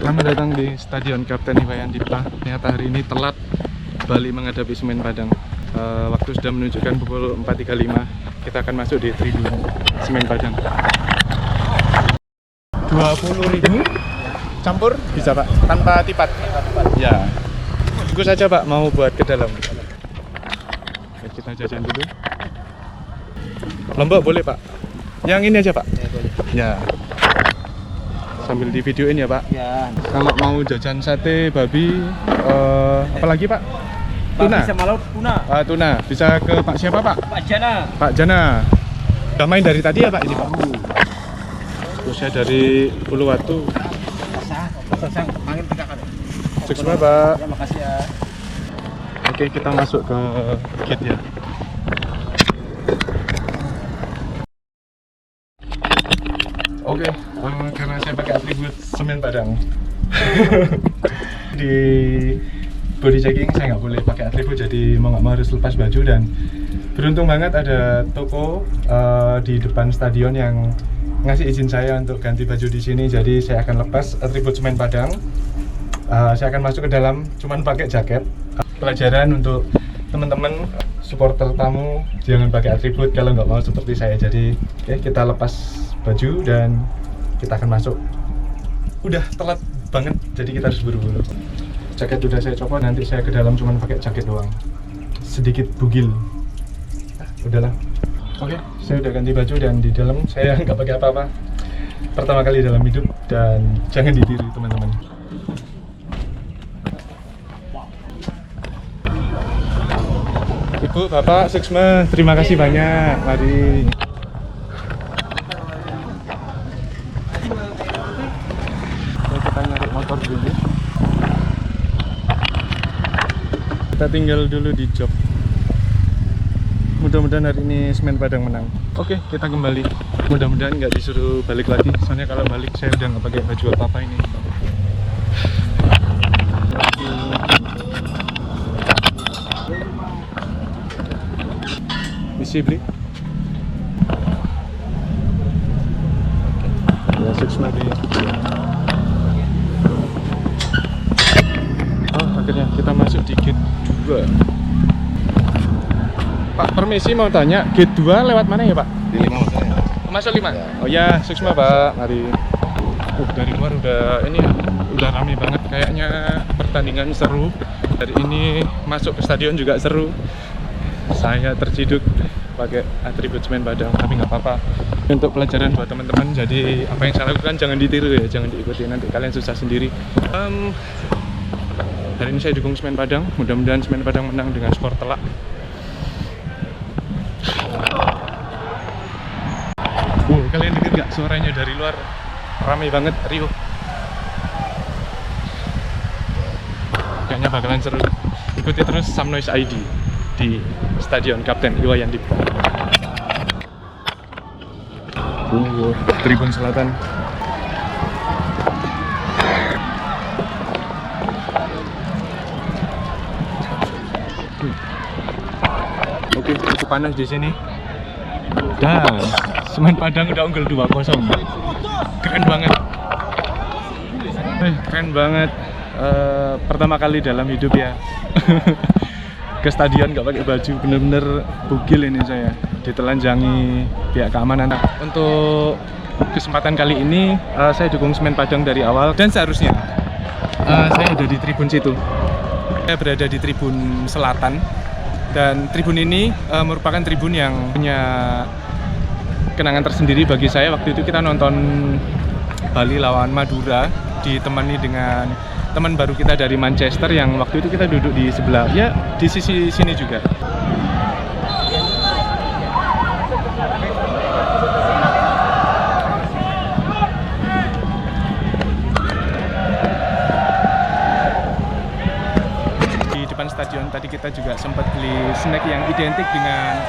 Selamat datang di Stadion Kapten Iwayan Dipta. Ternyata hari ini telat Bali menghadapi Semen Padang. Waktu sudah menunjukkan pukul 4.35. Kita akan masuk di tribun Semen Padang. 20.000 campur bisa Pak, tanpa tipat. Ya. Tunggu saja Pak, mau buat ke dalam. Oke, kita jajan dulu. Lombok boleh Pak? Yang ini aja Pak? Ya, boleh. Ya. Sambil di videoin ya Pak. Ya. Kalau mau jajan sate babi, apalagi Pak? Tuna. Babi sama laut tuna. Tuna. Bisa ke Pak siapa Pak? Pak Jana. Pak Jana. Udah main dari tadi ya Pak ini Pak? Terus saya dari Uluwatu. Pasang angin tegakan. Sukses Pak. Ya, makasih ya. Oke, kita masuk ke gate ya. Oke, karena saya pakai atribut Semen Padang. Di body checking saya nggak boleh pakai atribut, jadi mau nggak mau harus lepas baju. Dan beruntung banget ada toko di depan stadion yang ngasih izin saya untuk ganti baju di sini. Jadi saya akan lepas atribut Semen Padang. Saya akan masuk ke dalam cuman pakai jaket. Pelajaran untuk teman-teman supporter tamu, jangan pakai atribut kalau nggak mau seperti saya. Jadi kita lepas baju dan kita akan masuk. Udah telat banget, jadi kita harus buru-buru. Jaket udah saya copot, nanti saya ke dalam cuman pakai jaket doang, sedikit bugil. Udahlah. Oke, saya udah ganti baju dan di dalam saya nggak pakai apa-apa. Pertama kali dalam hidup, dan jangan ditiru teman-teman. Ibu, Bapak, Suksma, terima kasih banyak. Mari. Kita nyari motor dulu. Kita tinggal dulu di job. Mudah-mudahan hari ini Semen Padang menang. Oke, kita kembali. Mudah-mudahan nggak disuruh balik lagi. Soalnya kalau balik saya udah nggak pakai baju apa-apa ini. Misi beli. Ya, Suksma beli. Akhirnya kita masuk di gate 2. Pak, permisi mau tanya, gate 2 lewat mana ya Pak? Di 5 maksudnya. Masuk 5? Ya. Oh ya, Suksma Pak, mari. Dari luar udah ini ya, udah rame banget, kayaknya pertandingan seru. Dari ini masuk ke stadion juga seru. Saya terciduk pakai atribut Semen Padang, tapi nggak apa-apa. Untuk pelajaran buat teman-teman, jadi apa yang saya lakukan jangan ditiru ya, jangan diikuti, nanti kalian susah sendiri. Hari ini saya dukung Semen Padang, mudah-mudahan Semen Padang menang dengan skor telak. Kalian dengar nggak suaranya dari luar? Ramai banget, riuh. Kayaknya bakalan seru. Ikuti terus Samnoise ID di Stadion Kapten Iwayan Dipta. Tribun Selatan. Oke, cukup panas di sini. Dan Semen Padang udah unggul 2-0. Keren banget. Keren banget. Pertama kali dalam hidup ya. Ke stadion nggak pakai baju, bener-bener bugil ini saya, ditelanjangi pihak keamanan. Untuk kesempatan kali ini saya dukung Semen Padang dari awal, dan seharusnya saya ada di tribun situ. Saya berada di tribun selatan, dan tribun ini merupakan tribun yang punya kenangan tersendiri bagi saya. Waktu itu kita nonton Bali lawan Madura, ditemani dengan teman baru kita dari Manchester yang waktu itu kita duduk di sebelah, ya di sisi sini juga. Di depan stadion tadi kita juga sempat beli snack yang identik dengan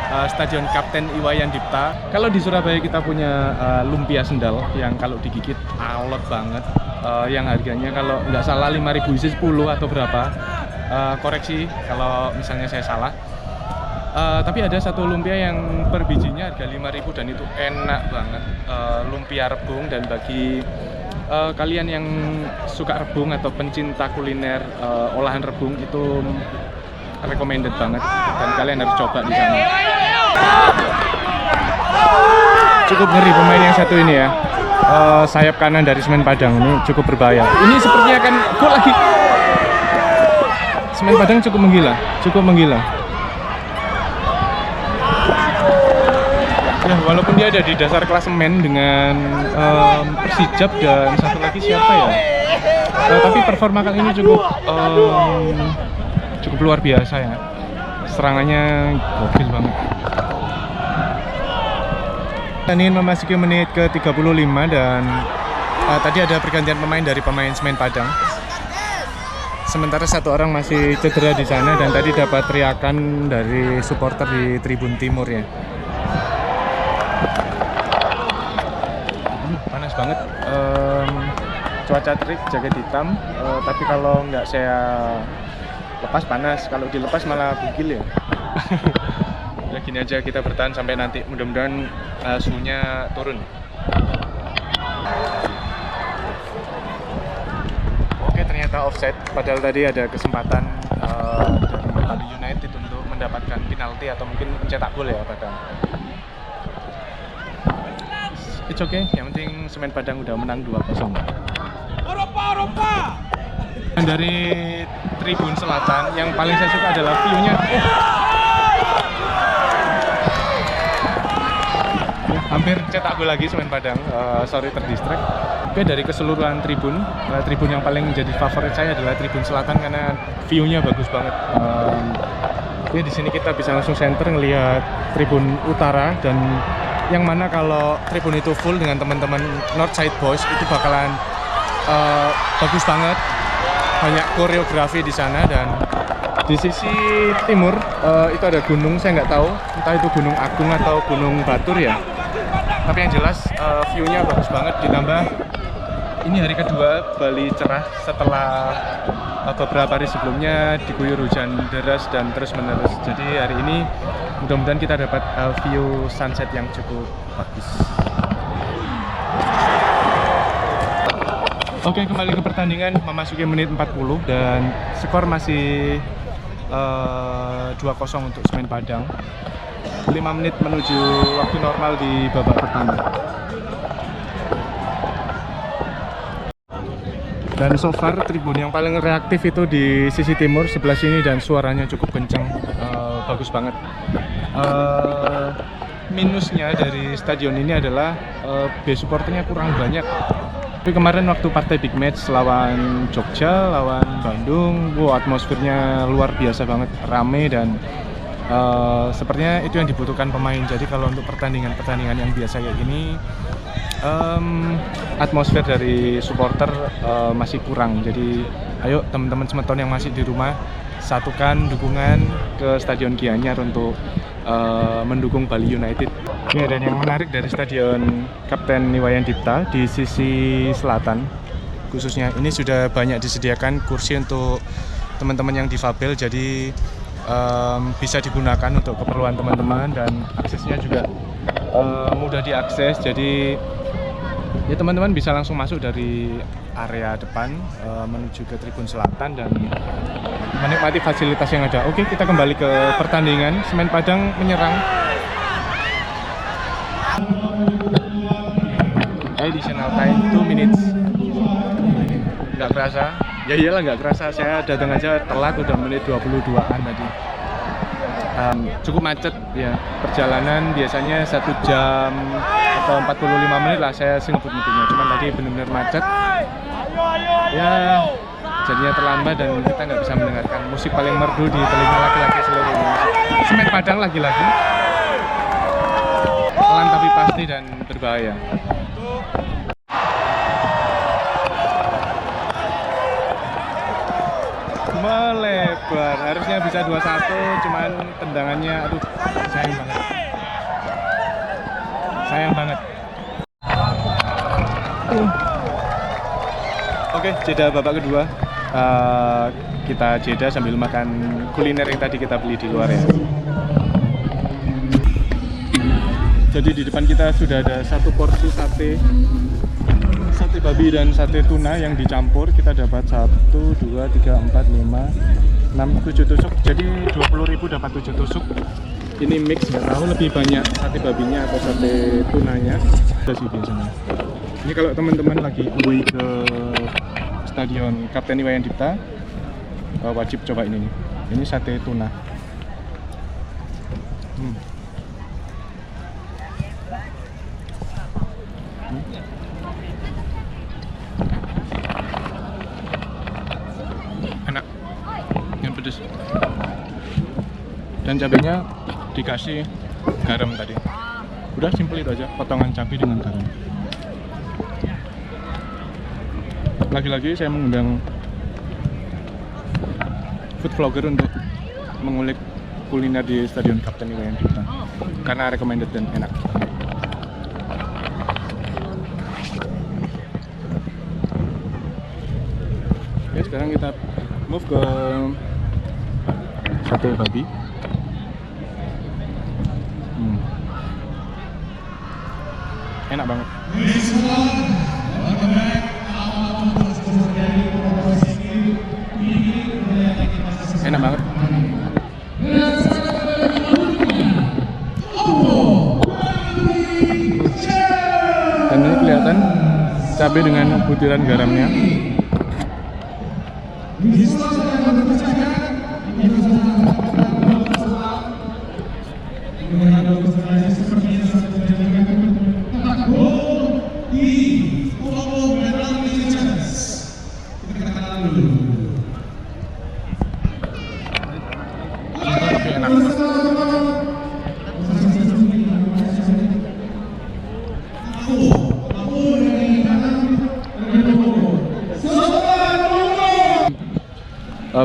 Stadion Kapten Iwayan Dipta. Kalau di Surabaya kita punya lumpia sendal yang kalau digigit alot banget. Yang harganya kalau nggak salah 5.000 isi 10 atau berapa, koreksi kalau misalnya saya salah. Tapi ada satu lumpia yang per bijinya harga 5.000 dan itu enak banget, lumpia rebung. Dan bagi kalian yang suka rebung atau pencinta kuliner olahan rebung itu recommended banget dan kalian harus coba di sana. Cukup ngeri pemain yang satu ini ya. Sayap kanan dari Semen Padang ini cukup berbahaya. Ini sepertinya akan gol lagi. Semen Padang cukup menggila, Ya, walaupun dia ada di dasar klasemen dengan Persijap dan satu lagi siapa ya? Tapi performa kali ini cukup luar biasa ya. Serangannya gokil banget. Ini memasuki menit ke-35 dan tadi ada pergantian pemain dari pemain Semen Padang. Sementara satu orang masih cedera di sana dan tadi dapat teriakan dari supporter di Tribun Timur ya. Panas banget. Cuaca terik, jaket hitam. Tapi kalau nggak saya lepas panas, kalau dilepas malah bugil ya. Ya gini aja, kita bertahan sampai nanti, mudah-mudahan suhunya turun. Oke, ternyata offside, padahal tadi ada kesempatan dari Bali United untuk mendapatkan penalti atau mungkin mencetak gol ya Padang. It's okay, yang penting Semen Padang udah menang 2-0. Dan dari Tribun Selatan yang paling saya suka adalah view-nya. Hampir cetak gol lagi Semen Padang, sorry terdistract. Oke, dari keseluruhan tribun yang paling menjadi favorit saya adalah Tribun Selatan karena view-nya bagus banget. Oke, di sini kita bisa langsung center ngelihat Tribun Utara dan yang mana kalau tribun itu full dengan teman-teman Northside Boys itu bakalan bagus banget. Banyak koreografi di sana dan di sisi timur itu ada gunung, saya nggak tahu entah itu Gunung Agung atau Gunung Batur ya. Tapi yang jelas view-nya bagus banget, ditambah ini hari kedua Bali cerah setelah beberapa hari sebelumnya diguyur hujan deras dan terus menerus. Jadi hari ini mudah-mudahan kita dapat view sunset yang cukup bagus. Oke, kembali ke pertandingan, memasuki menit 40 dan skor masih 2-0 untuk Semen Padang. 5 menit menuju waktu normal di babak pertama. Dan so far tribun yang paling reaktif itu di sisi timur sebelah sini dan suaranya cukup kencang, bagus banget. Minusnya dari stadion ini adalah B supporternya kurang banyak. Tapi kemarin waktu partai big match lawan Jogja, lawan Bandung, atmosfernya luar biasa banget, rame dan sepertinya itu yang dibutuhkan pemain. Jadi kalau untuk pertandingan yang biasa kayak gini, atmosfer dari supporter masih kurang. Jadi ayo teman-teman semeton yang masih di rumah, satukan dukungan ke Stadion Gianyar untuk mendukung Bali United. Oke, dan yang menarik dari Stadion Kapten Iwayan Dipta di sisi selatan khususnya ini sudah banyak disediakan kursi untuk teman-teman yang difabel, jadi bisa digunakan untuk keperluan teman-teman dan aksesnya juga mudah diakses. Jadi ya teman-teman bisa langsung masuk dari area depan menuju ke Tribun Selatan dan menikmati fasilitas yang ada. Oke, kita kembali ke pertandingan. Semen Padang menyerang. Additional time 2 minutes. Nggak kerasa. Ya iyalah nggak kerasa, saya datang aja telat udah menit 22-an tadi. Cukup macet ya, perjalanan biasanya 1 jam atau 45 menit lah saya ngebut-ngebutnya, cuman tadi benar-benar macet ya, jadinya terlambat dan kita nggak bisa mendengarkan musik paling merdu di telinga laki-laki seluruh Indonesia. Semen Padang lagi-lagi pelan tapi pasti dan berbahaya. Melebar, harusnya bisa 2-1, cuman tendangannya aduh sayang banget. Oke, jeda babak kedua. Kita jeda sambil makan kuliner yang tadi kita beli di luar ya. Jadi di depan kita sudah ada satu porsi sate babi dan sate tuna yang dicampur. Kita dapat 1, 2, 3, 4, 5, 6, 7 tusuk. Jadi 20.000 dapat 7 tusuk. Ini mix, nggak tahu lebih banyak sate babinya atau sate tunanya. Ada sih biasanya. Ini kalau teman-teman lagi away ke Stadion Kapten Iwayan Dipta, wajib coba ini nih. Ini sate tuna. Enak, yang pedes. Dan cabenya dikasih garam tadi. Udah simpel itu aja, potongan cabai dengan garam. Lagi-lagi saya mengundang food vlogger untuk mengulik kuliner di Stadion Kapten Iwayan Dipta karena recommended dan enak. Oke, sekarang kita move ke sate babi. Enak banget. Enak banget. Dan ini kelihatan cabai dengan butiran garamnya.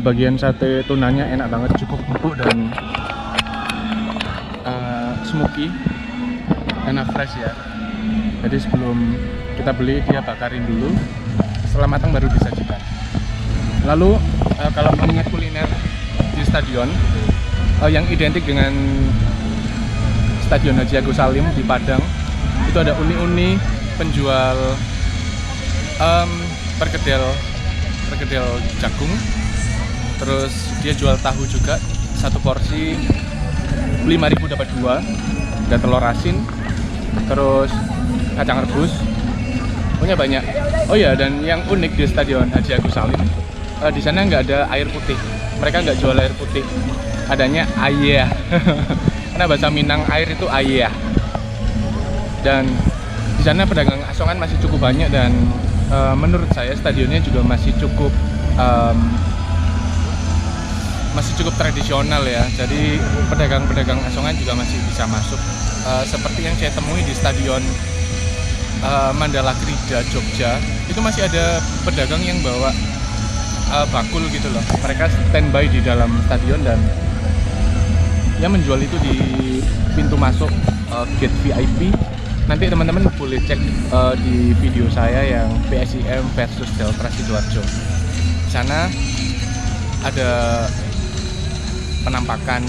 Bagian sate tunanya enak banget, cukup empuk dan smoky, enak fresh ya. Jadi sebelum kita beli dia bakarin dulu, setelah matang baru disajikan. Lalu kalau mengingat kuliner di stadion yang identik dengan Stadion Haji Agus Salim di Padang, itu ada uni-uni penjual perkedel jagung. Terus dia jual tahu juga, satu porsi 5.000 dapat 2. Ada telur asin, terus kacang rebus, pokoknya banyak. Oh ya, dan yang unik di Stadion Haji Agus Salim, di sana nggak ada air putih. Mereka nggak jual air putih, adanya ayah. Karena bahasa Minang air itu ayah. Dan di sana pedagang asongan masih cukup banyak dan menurut saya stadionnya juga masih cukup tradisional ya. Jadi pedagang-pedagang asongan juga masih bisa masuk. Seperti yang saya temui di Stadion Mandala Krida Jogja, itu masih ada pedagang yang bawa bakul gitu loh. Mereka standby di dalam stadion dan yang menjual itu di pintu masuk gate VIP. Nanti teman-teman boleh cek di video saya yang PSIM versus Delta Sidoarjo. Di sana ada penampakan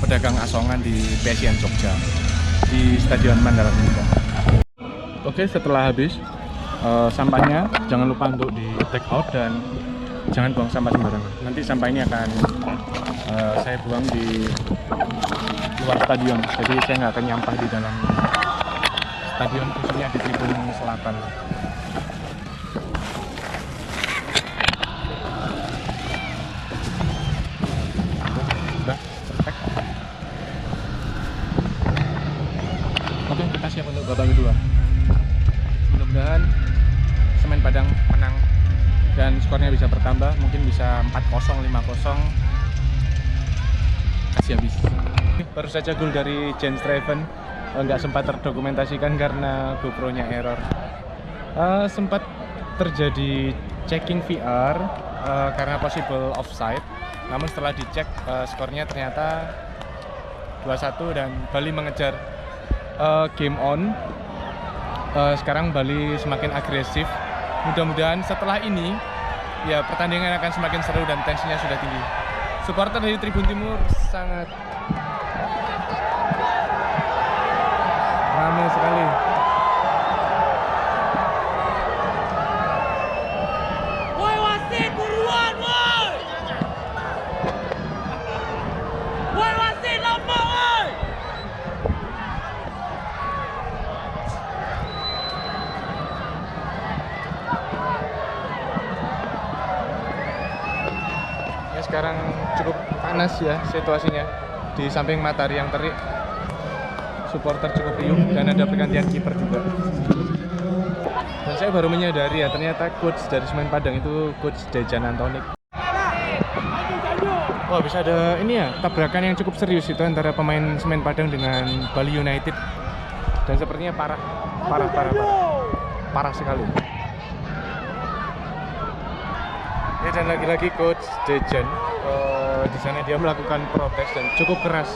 pedagang asongan di PSIM Jogja di Stadion Mandala Krida. Oke, setelah habis sampahnya jangan lupa untuk di take out dan jangan buang sampah sembarangan. Nanti sampah ini akan saya buang di luar stadion, jadi saya nggak akan nyampah di dalam stadion, khususnya di tribun selatan. Udah perfect. Oke, kita siap untuk babak kedua. Mudah-mudahan Semen Padang menang dan skornya bisa bertambah, mungkin bisa 4-0, 5-0. Kasih habis. Baru saja gol dari Jens Raven, nggak sempat terdokumentasikan karena GoPro-nya error. Sempat terjadi checking VR karena possible offside, namun setelah dicek skornya ternyata 2-1 dan Bali mengejar. Game on. Sekarang Bali semakin agresif. Mudah-mudahan setelah ini ya pertandingan akan semakin seru dan tensinya sudah tinggi. Supporter dari Tribun Timur sangat ramai sekali. Woi wasit buruan woi. Woi wasit lama woi. Ya sekarang cukup panas ya situasinya. Di samping matahari yang terik, supporter cukup riuh dan ada pergantian kiper juga. Dan saya baru menyadari ya ternyata coach dari Semen Padang itu coach Dejan Antonik. Wah, bisa ada ini ya, tabrakan yang cukup serius itu antara pemain Semen Padang dengan Bali United. Dan sepertinya parah sekali. Ya, dan lagi-lagi coach Dejan di sana dia melakukan protes dan cukup keras.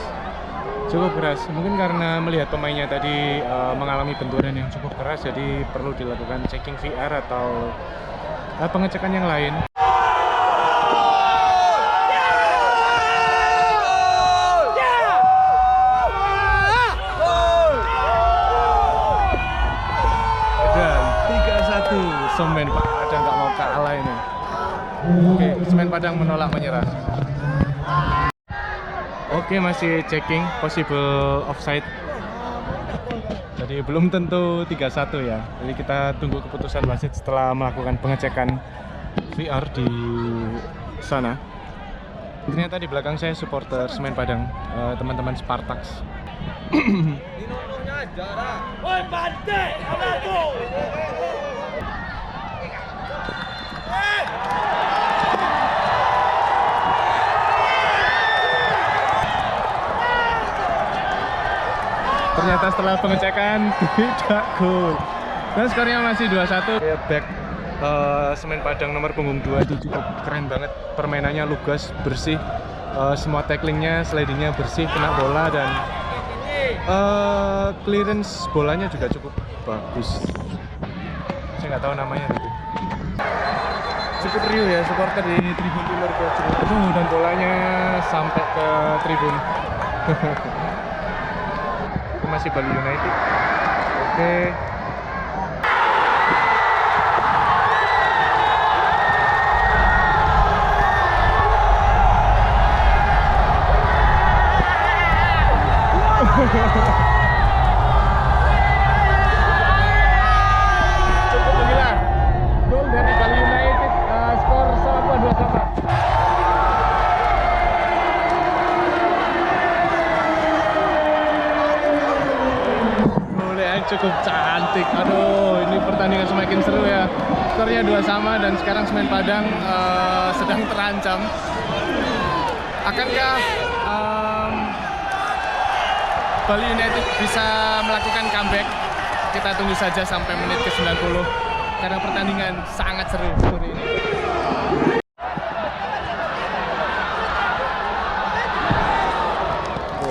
Mungkin karena melihat pemainnya tadi mengalami benturan yang cukup keras, jadi perlu dilakukan checking VR atau pengecekan yang lain. Dan 3-1 Semen Padang nggak mau kalah ini. Oke, Semen Padang menolak menyerah. Oke, masih checking possible offside. Jadi belum tentu 3-1 ya. Jadi kita tunggu keputusan wasit setelah melakukan pengecekan VR di sana. Ternyata di belakang saya supporter Semen Padang, teman-teman Spartaks. Woi Bante, apa tuh? Ternyata setelah pengecekan tidak gol. Dan skornya masih 2-1. Back Semen Padang nomor punggung 2 itu cukup keren banget. Permainannya lugas, bersih. Semua tacklingnya, slidingnya bersih, kena bola dan clearance bolanya juga cukup bagus. Saya nggak tahu namanya gitu. Cukup riuh ya supporter di tribun timur cukup riuh dan bolanya sampai ke tribun. Masih Bali United. Oke. Cukup gila. Gol dari Bali United, skor sama 2-2. Cukup cantik. Aduh, ini pertandingan semakin seru ya. Skornya 2-2 dan sekarang Semen Padang sedang terancam. Akankah Bali United bisa melakukan comeback? Kita tunggu saja sampai menit ke 90 karena pertandingan sangat seru sore ini.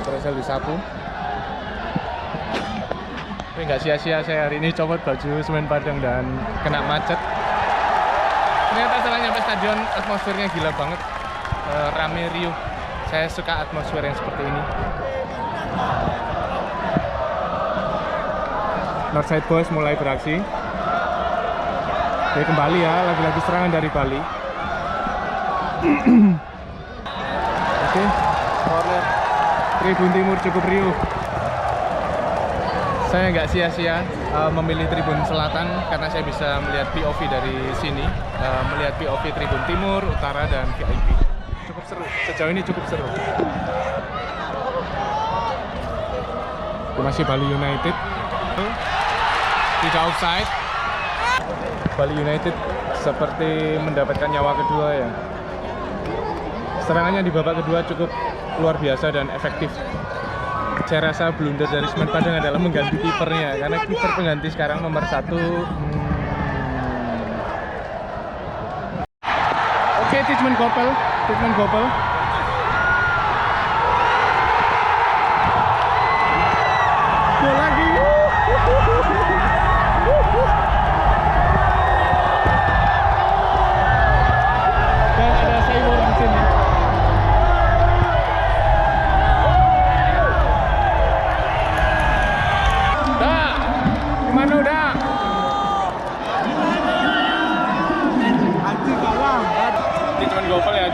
Berhasil disapu. Tapi nggak sia-sia saya hari ini copot baju Semen Padang dan kena macet. Ternyata setelah nyampe stadion atmosfernya gila banget, rame riuh. Saya suka atmosfer yang seperti ini. Northside Boys mulai beraksi. Oke, kembali ya, lagi-lagi serangan dari Bali. Oke, corner. Tribun Timur cukup riuh. Saya nggak sia-sia memilih Tribun Selatan karena saya bisa melihat POV dari sini, melihat POV Tribun Timur, Utara, dan VIP. Cukup seru, sejauh ini cukup seru. Masih Bali United, tidak offside. Bali United seperti mendapatkan nyawa kedua ya. Serangannya di babak kedua cukup luar biasa dan efektif. Saya rasa blunder dari Semen Padang adalah mengganti kipernya karena kiper pengganti sekarang nomor 1. Oke, treatment Gopel. Gol lagi. Dan ada Saywar di sini. Nah,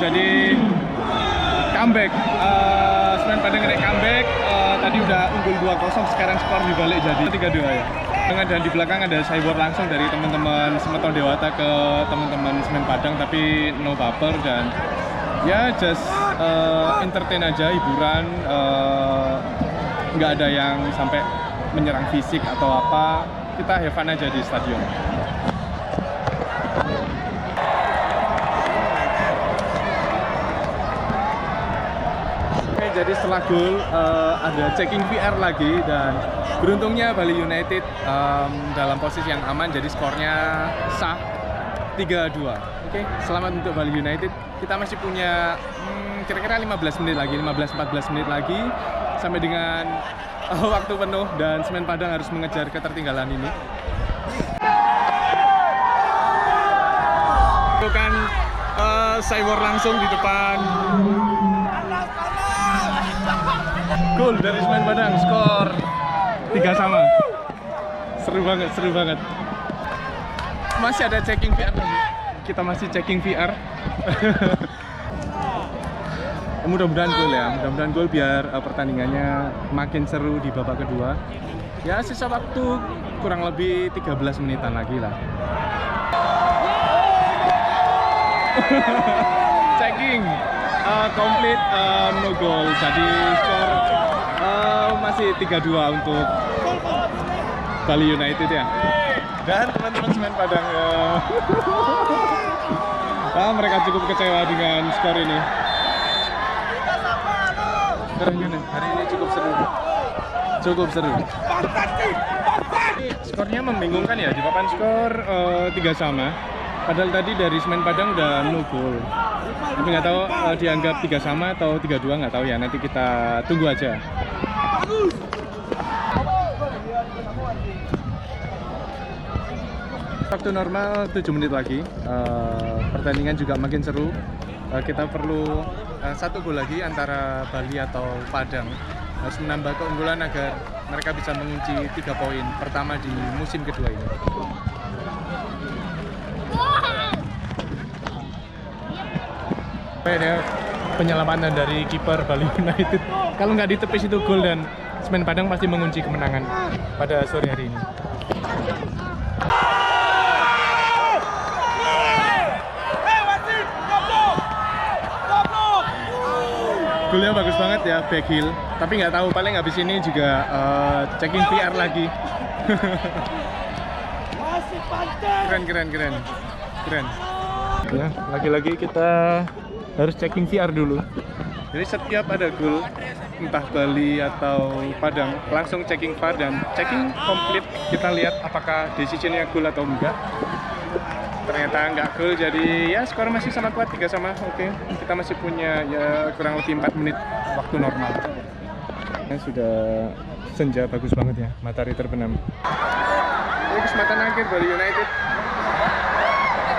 jadi comeback. Semen Padang naik comeback. Tadi udah unggul 2-0, sekarang skor dibalik jadi 3-2 ya. Dan di belakang ada cyber langsung dari teman-teman Semeton Dewata ke teman-teman Semen Padang, tapi no baper dan ya just entertain aja, hiburan. Nggak ada yang sampai menyerang fisik atau apa. Kita have fun aja di stadion. Oke, jadi setelah gol ada checking VR lagi dan beruntungnya Bali United dalam posisi yang aman, jadi skornya sah 3-2. Oke, selamat untuk Bali United. Kita masih punya kira-kira 15 menit lagi, 15-14 menit lagi sampai dengan waktu penuh dan Semen Padang harus mengejar ketertinggalan ini. Bukan cyber langsung di depan. Gol dari Semen Padang, skor 3-3. Seru banget, seru banget. Masih ada checking VR lagi. Kita masih checking VR. Mudah-mudahan gol ya, mudah-mudahan gol biar pertandingannya makin seru di babak kedua. Ya sisa waktu kurang lebih 13 menitan lagi lah. Checking komplit, no goal. Jadi skor masih 3-2 untuk Bali United ya. Dan teman-teman Semen Padang mereka cukup kecewa dengan skor ini. Keren, hari ini cukup seru. Cukup seru. Skornya membingungkan ya, di papan skor 3-3. Padahal tadi dari Semen Padang udah no goal. Tapi nggak tahu dianggap 3-3 atau 3-2, nggak tahu ya. Nanti kita tunggu aja. Waktu normal 7 menit lagi. Pertandingan juga makin seru. Kita perlu 1 gol lagi antara Bali atau Padang. Harus menambah keunggulan agar mereka bisa mengunci 3 poin pertama di musim kedua ini. Ada penyelamatan dari kiper Bali United. Kalau nggak ditepis itu gol dan Semen Padang pasti mengunci kemenangan pada sore hari ini. Golnya bagus banget ya, back heel. Tapi nggak tahu, paling habis ini juga checking VR lagi. Keren. Ya, lagi-lagi kita harus checking VR dulu. Jadi setiap ada gol, entah Bali atau Padang, langsung checking VAR dan checking komplit. Kita lihat apakah decisionnya gol atau enggak. Ternyata enggak gol, jadi ya skor masih sama kuat 3-3. Oke, kita masih punya ya kurang lebih 4 menit waktu normal. Sudah senja, bagus banget ya, matahari terbenam. Ini kesempatan akhir Bali United.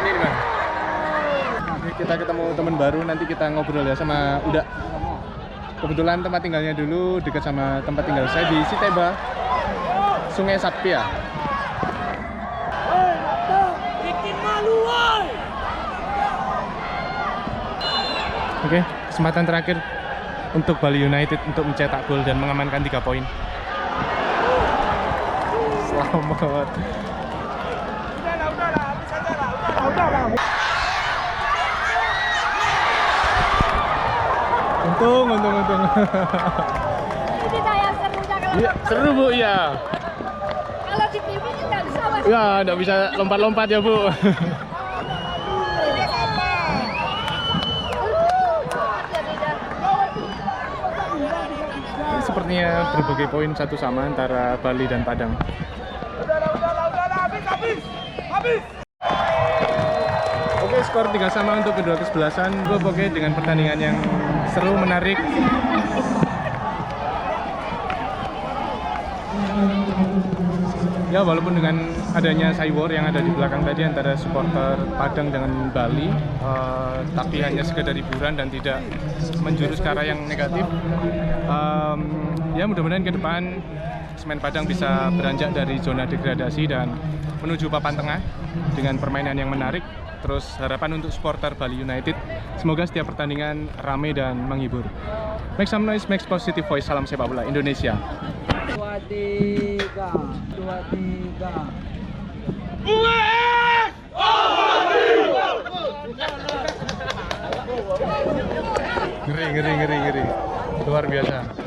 Ini gimana? Oke, kita ketemu teman baru, nanti kita ngobrol ya sama Uda. Kebetulan tempat tinggalnya dulu dekat sama tempat tinggal saya di Siteba, Sungai Sapia. Oke, kesempatan terakhir untuk Bali United untuk mencetak gol dan mengamankan 3 poin. Selamat. Untung. Ini saya serunya kalau Iya, seru Bu, iya. kalau di TV ini nggak bisa Mas. Ya, nggak bisa lompat-lompat ya Bu. Ini sama. Sepertinya berbagai poin 1-1 antara Bali dan Padang. Habis. Oke, skor 3-3 untuk kedua kesebelasan. Oke, dengan pertandingan yang seru, menarik. Ya, walaupun dengan adanya cywar yang ada di belakang tadi antara supporter Padang dengan Bali, tapi hanya sekedar hiburan dan tidak menjurus ke arah yang negatif. Ya, mudah-mudahan ke depan Semen Padang bisa beranjak dari zona degradasi dan menuju papan tengah dengan permainan yang menarik, Terus harapan untuk supporter Bali United, semoga setiap pertandingan rame dan menghibur. Make some noise, make positive voice. Salam sepak bola Indonesia. 2, 3. 2, 3. Ngeri. Luar biasa.